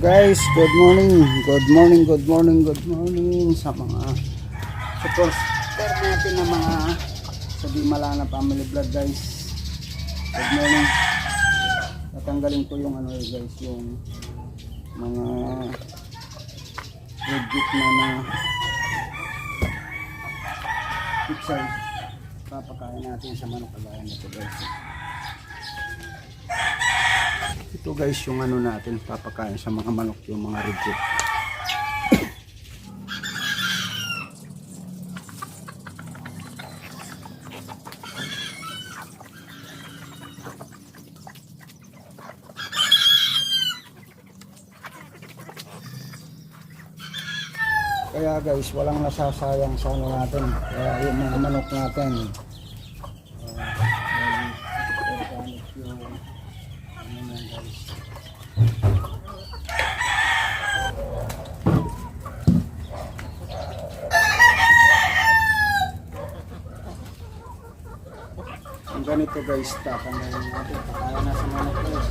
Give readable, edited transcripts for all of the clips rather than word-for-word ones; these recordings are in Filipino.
Guys, good morning. Good morning, good morning, good morning sa mga supporter natin na mga sa Di Malana Family Vlog, guys. Good morning. Tatanggalin ko yung ano guys, yung mga legit na pixel. Papakain natin sa manok kagaya nito, guys. Ito guys yung ano natin papakain sa mga manok, yung mga reject. Kaya guys walang nasasayang sa ano natin, kaya yung mga manok natin organic yung ano yan guys. Ang ganito guys, tatanggalin natin, pakaya na sa manok guys.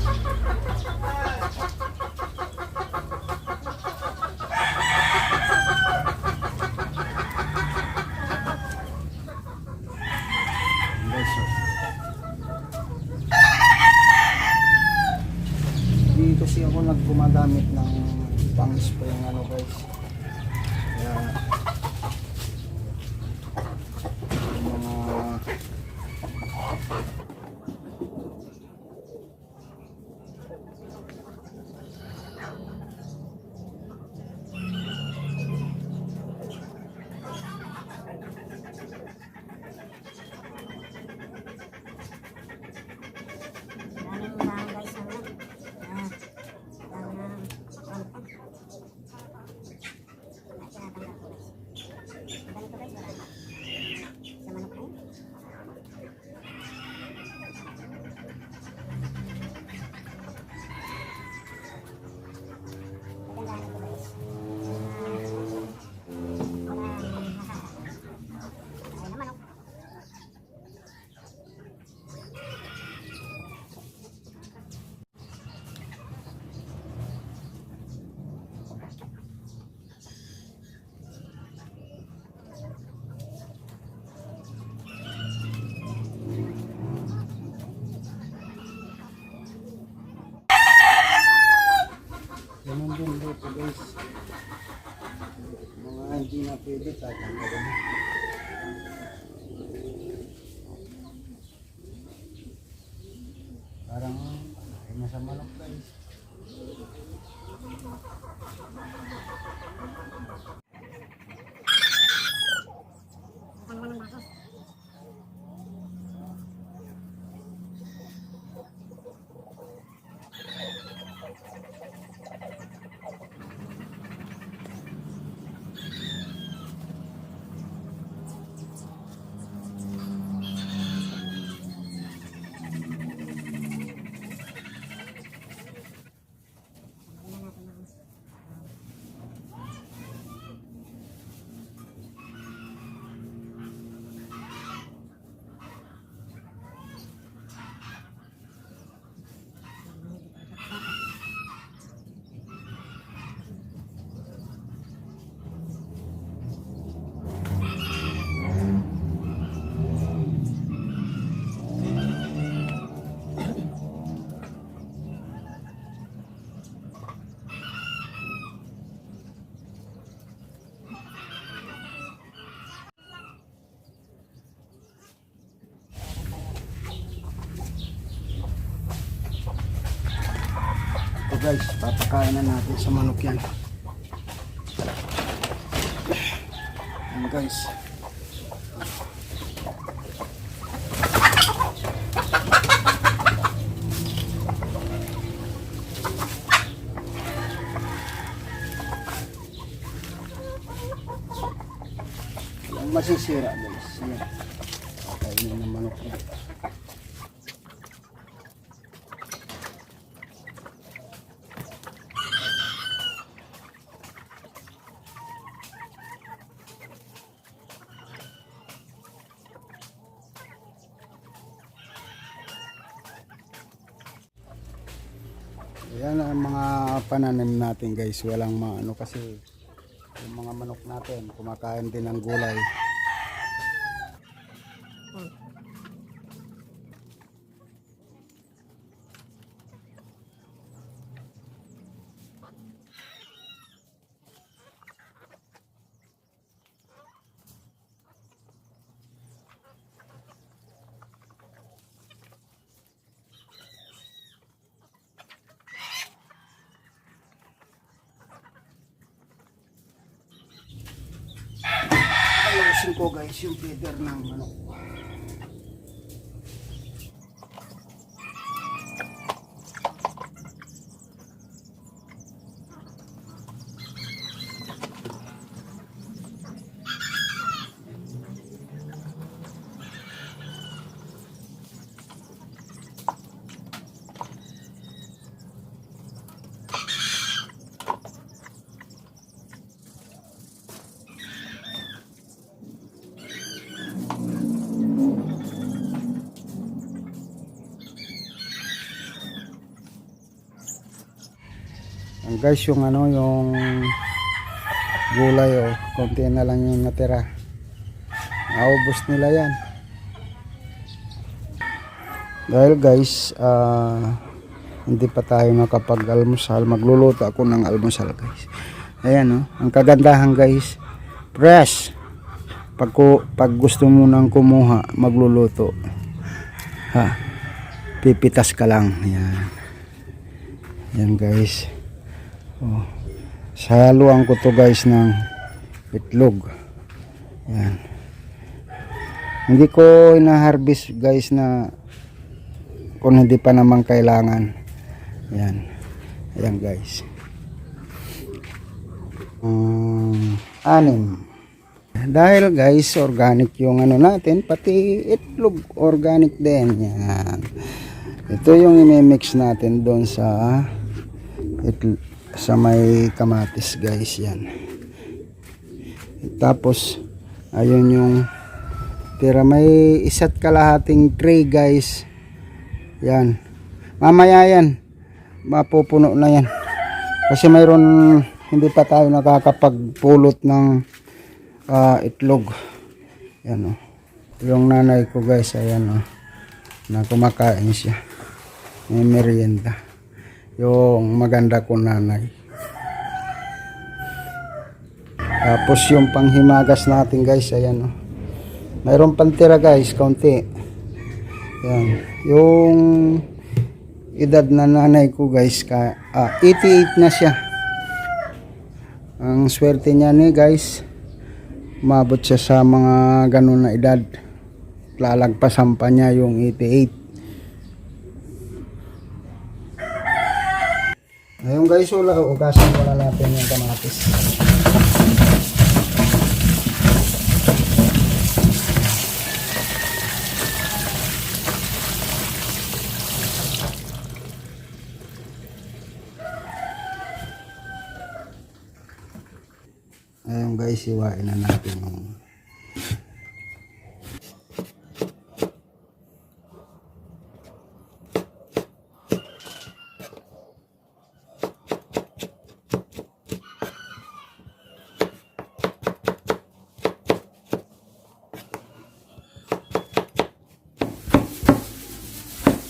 Hindi kasi ako naggumagamit ng pang-spray ng ano guys. Kaya yung mga ganun din dito guys, mga hindi na pwede tatanggalin. Parang ay nasa manok guys. Ito guys, papakain na natin sa manok yan. Yan guys. Yung masisira guys. Yan. Pakainin ng manok yan. Ayan ang mga pananim natin guys. Walang maano kasi yung mga manok natin kumakain din ng gulay. Ayusin ko guys yung feeder ng manok. Ang guys yung ano yung gulay konti na lang yung natira. Naubos nila yan. Dahil guys hindi pa tayo nakapag-almusal, magluluto ako ng almusal guys. Ayan ang kagandahan guys, fresh. Pag gusto mo nang kumuha, magluluto. Pipitas ka lang. Ayan. Ayan guys. Saluan ko to guys ng itlog. Yan. Hindi ko ina-harvest guys na kung hindi pa naman kailangan. Yan. Ayan guys. 6. Dahil guys organic yung ano natin, pati itlog organic din. Yan. Ito yung i-mix natin doon sa may kamatis guys. Yan. Tapos ayun yung tira, may isa't kalahating tray guys. Yan, mamaya yan mapupuno na yan kasi mayroon hindi pa tayo nakakapagpulot ng itlog. Yan yung nanay ko guys. Ayan na kumakain siya, may merienda yung maganda ko nanay. Tapos yung panghimagas natin guys, ayan mayroon pantira guys, kaunti. Yan, yung edad na nanay ko guys 88 na siya. Ang swerte niya ni guys, umabot siya sa mga ganun na edad, lalagpasan pa niya yung 88. Ayun guys, ugasan muna natin yung kamatis. Ayun guys, iwain na natin yung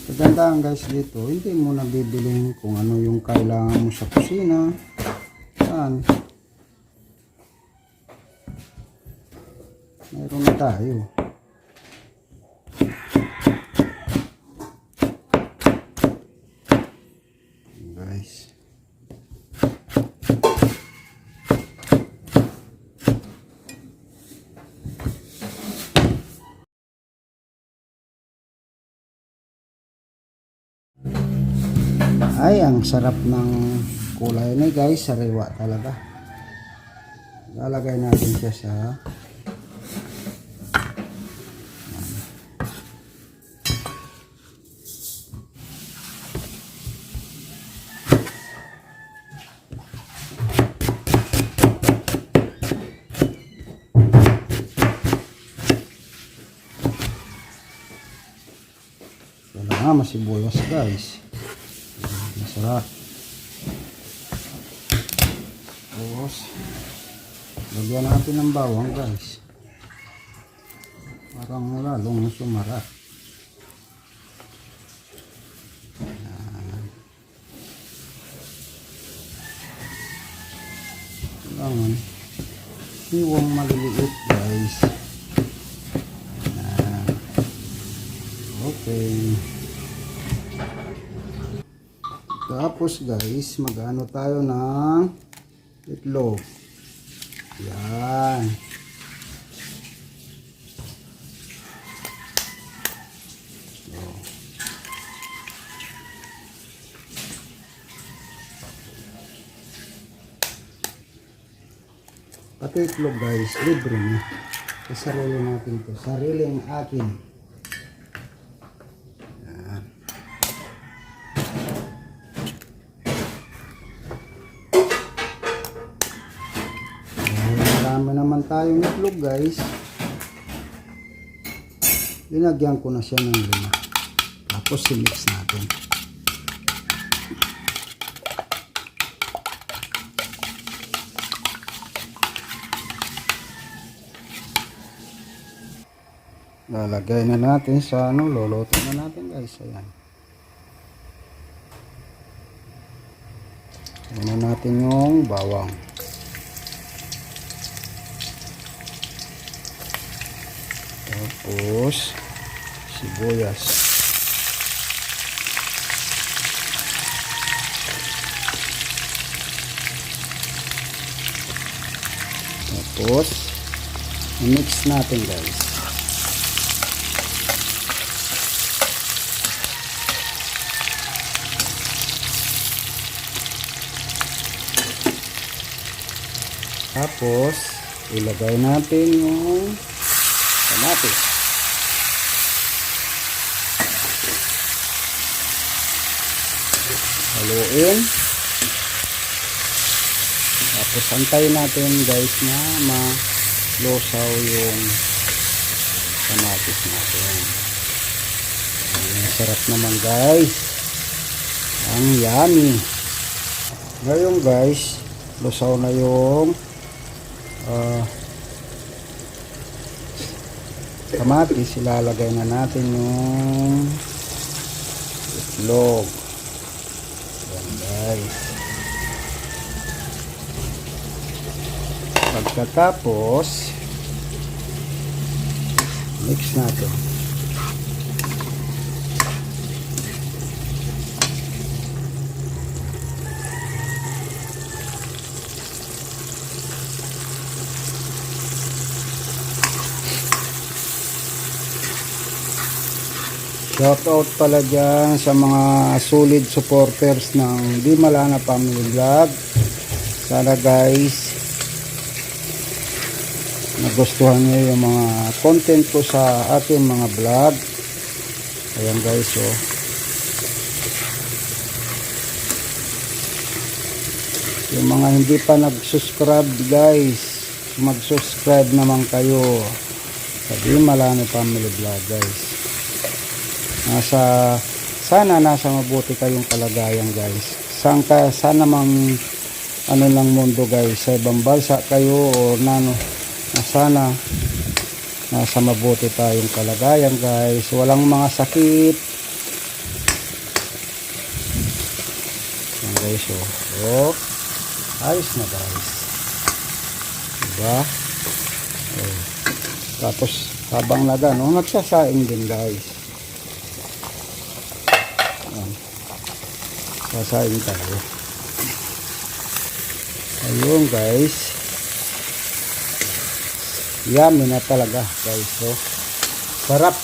kagandahan guys dito, hindi mo na bibilihin kung ano yung kailangan mo sa kusina. Yan, mayroon na tayo. Guys, ay ang sarap ng kulay ni guys, sariwa talaga. Lalagay natin siya sa masibuyas guys, masarap. Tapos, lagyan natin ng bawang guys. Parang lalong sumara. Kailangan hiwang maliliit guys. Ayan. Okay. Tapos guys, mag-ano tayo ng itlog. Yan. So. Pati itlog guys, libre na. Sarili natin to. Sariling akin. Yan. Marami naman tayong itlog guys. Linagyan ko na siya ng 5. Tapos i-mix natin. Lalagay na natin sa luluto na natin guys. Ayan. Ayan na natin yung bawang. Tapos sibuyas. Tapos i-mix natin guys. Tapos ilagay natin yung kamatis. Haluin. Tapos antayin natin guys na malusaw yung kamatis natin. Sarap naman guys. Ang yummy. Ngayon guys, lusaw na yung kamatis. Ilalagay na natin yung itlog. Yan guys. Pagkatapos mix natin. Shout out pala dyan sa mga solid supporters ng Di Malana Family Vlog. Sana guys nagustuhan nyo yung mga content ko sa ating mga vlog. Ayan guys, oh. Yung mga hindi pa nag-subscribe guys, mag-subscribe naman kayo sa Di Malana Family Vlog guys. Sana nasa mabuti kayong kalagayan guys. Sana mang ano lang mundo guys, sa ibang bansa kayo o sana nasa mabuti tayong kalagayan guys. Walang mga sakit. Yan guys, oh. Ayos na guys. Diba? Oh. Tapos habang nagsasaing din guys. Sasain tayo. Ayun guys, yummy na talaga guys. So, sarap.